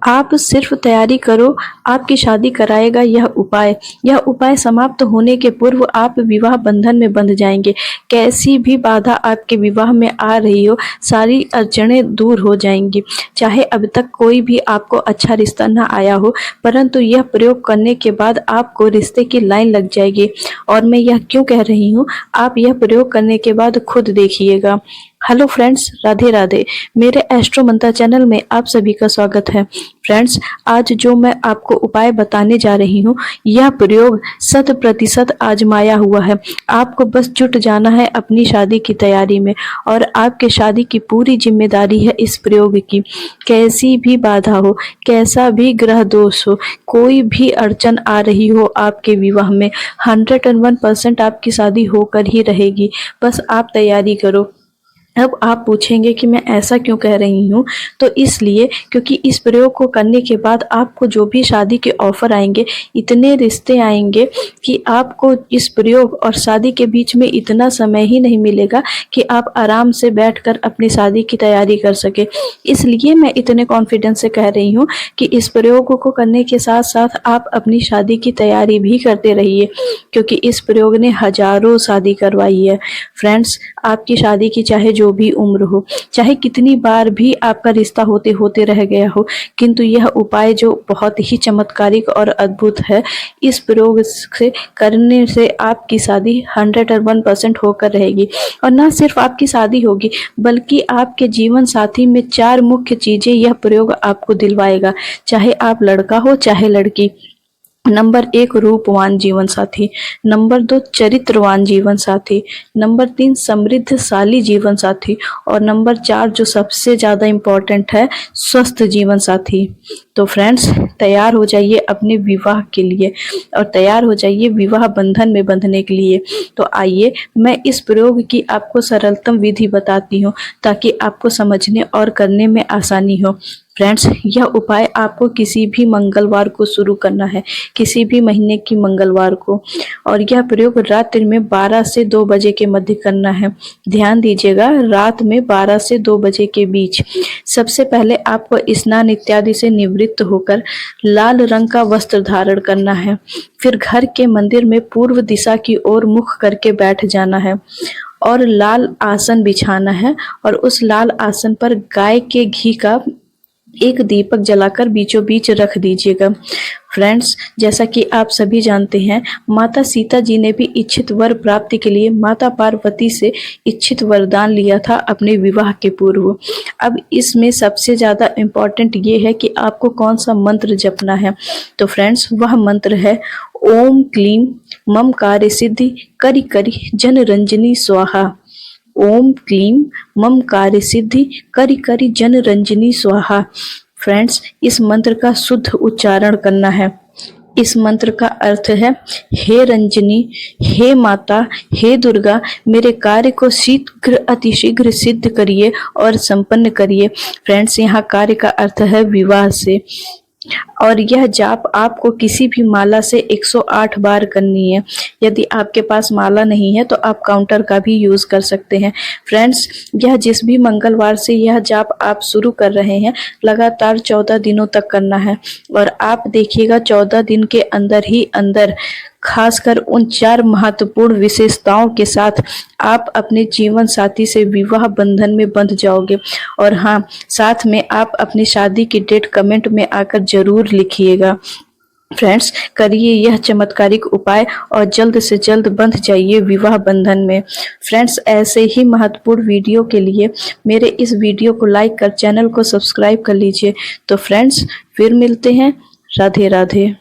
आप सिर्फ तैयारी करो, आपकी शादी कराएगा यह उपाय। यह उपाय समाप्त होने के पूर्व आप विवाह बंधन में बंध जाएंगे। कैसी भी बाधा आपके विवाह में आ रही हो, सारी अड़चनें दूर हो जाएंगी। चाहे अब तक कोई भी आपको अच्छा रिश्ता ना आया हो, परंतु यह प्रयोग करने के बाद आपको रिश्ते की लाइन लग जाएगी। और मैं यह क्यों कह रही हूँ, आप यह प्रयोग करने के बाद खुद देखिएगा। Hello friends, Radhe Radhe. मेरे एस्ट्रो मंत्र चैनल में आप सभी का स्वागत है। फ्रेंड्स, आज जो मैं आपको उपाय बताने जा रही हूँ, यह प्रयोग 100% आजमाया हुआ है। आपको बस जुट जाना है अपनी शादी की तैयारी में, और आपके शादी की पूरी जिम्मेदारी है इस प्रयोग की। कैसी भी बाधा हो, कैसा भी ग्रह दोष हो, कोई भी अड़चन आ रही हो आपके विवाह में, 101% आपकी शादी होकर ही रहेगी। बस आप तैयारी करो। अब आप पूछेंगे कि मैं ऐसा क्यों कह रही हूँ, तो इसलिए क्योंकि इस प्रयोग को करने के बाद आपको जो भी शादी के ऑफर आएंगे, इतने रिश्ते आएंगे कि आपको इस प्रयोग और शादी के बीच में इतना समय ही नहीं मिलेगा कि आप आराम से बैठकर अपनी शादी की तैयारी कर सके। इसलिए मैं इतने कॉन्फिडेंस से कह रही हूँ कि इस प्रयोग को करने के साथ साथ आप अपनी शादी की तैयारी भी करते रहिए, क्योंकि इस प्रयोग ने हजारों शादी करवाई है। फ्रेंड्स, आपकी शादी की चाहे जो भी उम्र हो, चाहे कितनी बार भी आपका रिश्ता होते होते रह गया हो, किंतु यह उपाय जो बहुत ही चमत्कारिक और अद्भुत है, इस प्रयोग से करने से आपकी शादी 101% होकर रहेगी। और न सिर्फ आपकी शादी होगी, बल्कि आपके जीवन साथी में 4 मुख्य चीजें यह प्रयोग आपको दिलवाएगा, चाहे आप लड़का हो चाहे लड़की। नंबर 1, रूपवान जीवन साथी। नंबर 2, चरित्रवान जीवन साथी। नंबर 3, समृद्धशाली जीवन साथी। और नंबर 4, जो सबसे ज़्यादा इम्पोर्टेंट है, स्वस्थ जीवन साथी। तो फ्रेंड्स, तैयार हो जाइए अपने विवाह के लिए, और तैयार हो जाइए विवाह बंधन में बंधने के लिए। तो आइए मैं इस प्रयोग की आपको सरलतम विधि बताती हूँ, ताकि आपको समझने और करने में आसानी हो। फ्रेंड्स, यह उपाय आपको किसी भी मंगलवार को शुरू करना है, किसी भी महीने की मंगलवार को, और यह प्रयोग रात्रि में 12 से 2 बजे के मध्य करना है। ध्यान दीजिएगा, रात में 12 से 2 बजे के बीच। सबसे पहले आपको स्नान इत्यादि से निवृत्त होकर लाल रंग का वस्त्र धारण करना है। फिर घर के मंदिर में पूर्व दिशा की ओर मुख करके बैठ जाना है, और लाल आसन बिछाना है, और उस लाल आसन पर गाय के घी का एक दीपक जलाकर बीचों बीच रख दीजिएगा। फ्रेंड्स, जैसा कि आप सभी जानते हैं, माता सीता जी ने भी इच्छित वर प्राप्ति के लिए माता पार्वती से इच्छित वरदान लिया था अपने विवाह के पूर्व। अब इसमें सबसे ज़्यादा इम्पोर्टेंट ये है कि आपको कौन सा मंत्र जपना है। तो फ्रेंड्स, वह मंत्र है ओम क्लीम मम कार्य सिद्धि करि करि जनरंजनी स्वाहा। ओम क्लीम मम कार्य सिद्धि करि करि जनरंजनी स्वाहा। फ्रेंड्स, इस मंत्र का शुद्ध उच्चारण करना है। इस मंत्र का अर्थ है, हे रंजनी, हे माता, हे दुर्गा, मेरे कार्य को शीघ्र अतिशीघ्र सिद्ध करिए और संपन्न करिए। फ्रेंड्स, यहाँ कार्य का अर्थ है विवाह से, और यह जाप आपको किसी भी माला से 108 बार करनी है। यदि आपके पास माला नहीं है तो आप काउंटर का भी यूज कर सकते हैं। फ्रेंड्स, यह जिस भी मंगलवार से यह जाप आप शुरू कर रहे हैं, लगातार 14 दिनों तक करना है, और आप देखिएगा 14 दिन के अंदर ही अंदर खासकर उन 4 महत्वपूर्ण विशेषताओं के साथ आप अपने जीवन साथी से विवाह बंधन में बंध जाओगे। और हाँ, साथ में आप अपनी शादी की डेट कमेंट में आकर जरूर लिखिएगा। फ्रेंड्स, करिए यह चमत्कारिक उपाय और जल्द से जल्द बंध जाइए विवाह बंधन में। फ्रेंड्स, ऐसे ही महत्वपूर्ण वीडियो के लिए मेरे इस वीडियो को लाइक कर चैनल को सब्सक्राइब कर लीजिए। तो फ्रेंड्स, फिर मिलते हैं। राधे राधे।